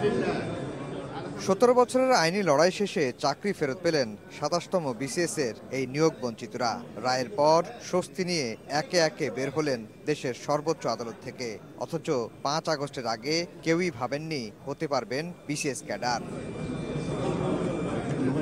17 বছরের আইনি লড়াই শেষে চাকরি ফেরত পেলেন 27তম বিসিএস এর এই নিয়োগ বঞ্চিতরা। রায়ের পর স্বস্তি নিয়ে একে একে বের হলেন দেশের সর্বোচ্চ আদালত থেকে। অথচ 5 আগস্টের আগে কেউই ভাবেননি হতে পারবেন বিসিএস ক্যাডার।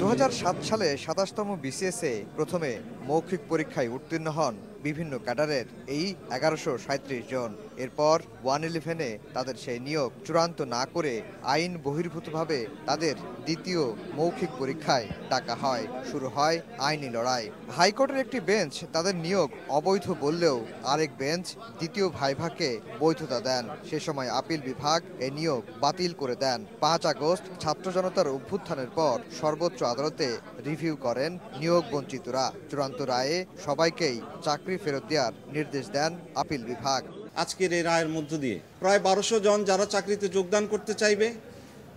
2007 সালে 27তম বিসিএসে প্রথমে মৌখিক পরীক্ষায় উত্তীর্ণ হন বিভিন্ন ক্যাডারের এই 1137 জন। এরপর 111-এ তাদের সেই নিয়োগ চূড়ান্ত না করে আইন বহির্ভূতভাবে তাদের দ্বিতীয় মৌখিক পরীক্ষায় ডাকা হয়। শুরু হয় আইনি লড়াই। হাইকোর্টের একটি বেঞ্চ তাদের নিয়োগ অবৈধ বললেও আরেক বেঞ্চ দ্বিতীয় ভাইভাকে বৈধতা দেন। সে সময় আপিল বিভাগ এই নিয়োগ বাতিল করে দেন। 5 আগস্ট ছাত্র জনতার অভ্যুত্থানের পর সর্বোচ্চ আদালতে রিভিউ করেন নিয়োগ বঞ্চিতরা। চূড়ান্ত রায়ে সবাইকেই চাকরি ফেরত দেওয়ার নির্দেশ দেন আপিল বিভাগ। আজকের এই রায়ের মধ্য দিয়ে প্রায় 1200 জন যারা চাকরিতে যোগদান করতে চাইবে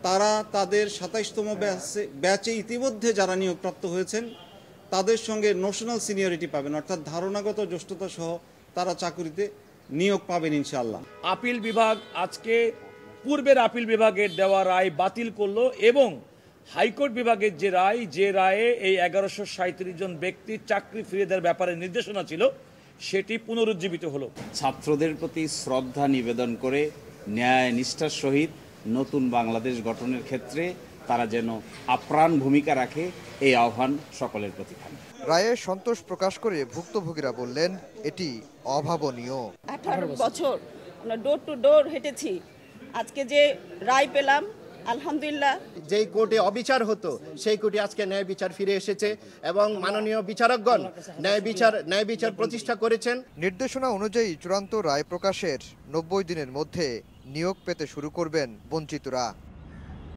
তারা তাদের 27তম ব্যাচে ইতিমধ্যে যারা নিয়োগপ্রাপ্ত হয়েছেন তাদের সঙ্গে নোশনাল সিনিয়রিটি পাবেন, অর্থাৎ ধারণাগত জ্যেষ্ঠতা সহ তারা চাকরিতে নিয়োগ পাবেন ইনশাআল্লাহ। আপিল বিভাগ আজকে পূর্বের আপিল বিভাগের দেওয়া রায় বাতিল করলো এবং হাইকোর্ট বিভাগের যে রায়ে এই 1137 জন ব্যক্তির চাকরি ফিরিয়ে দেওয়ার ব্যাপারে নির্দেশনা ছিল সেটি পুনরুজ্জীবিত হলো। ছাত্রদের প্রতি শ্রদ্ধা নিবেদন করে ন্যায় নিষ্ঠার সহিত নতুন বাংলাদেশ গঠনের ক্ষেত্রে তারা যেন আপ্রাণ ভূমিকা রাখে, এই আহ্বান সকলের প্রতি। রায়ে সন্তোষ প্রকাশ করে ভুক্তভোগীরা বললেন এটি অভাবনীয়। 18 বছর আমরা ডোর টু ডোর হেঁটেছি, আজকে যে রায় পেলাম আলহামদুলিল্লাহ। যেই কোর্টে অবিচার হতো সেই কোর্টে আজকে ন্যায় বিচার ফিরে এসেছে এবং মাননীয় বিচারকগণ ন্যায় বিচার প্রতিষ্ঠা করেছেন। নির্দেশনা অনুযায়ী চূড়ান্ত রায় প্রকাশের 90 দিনের মধ্যে নিয়োগ পেতে শুরু করবেন বঞ্চিতরা।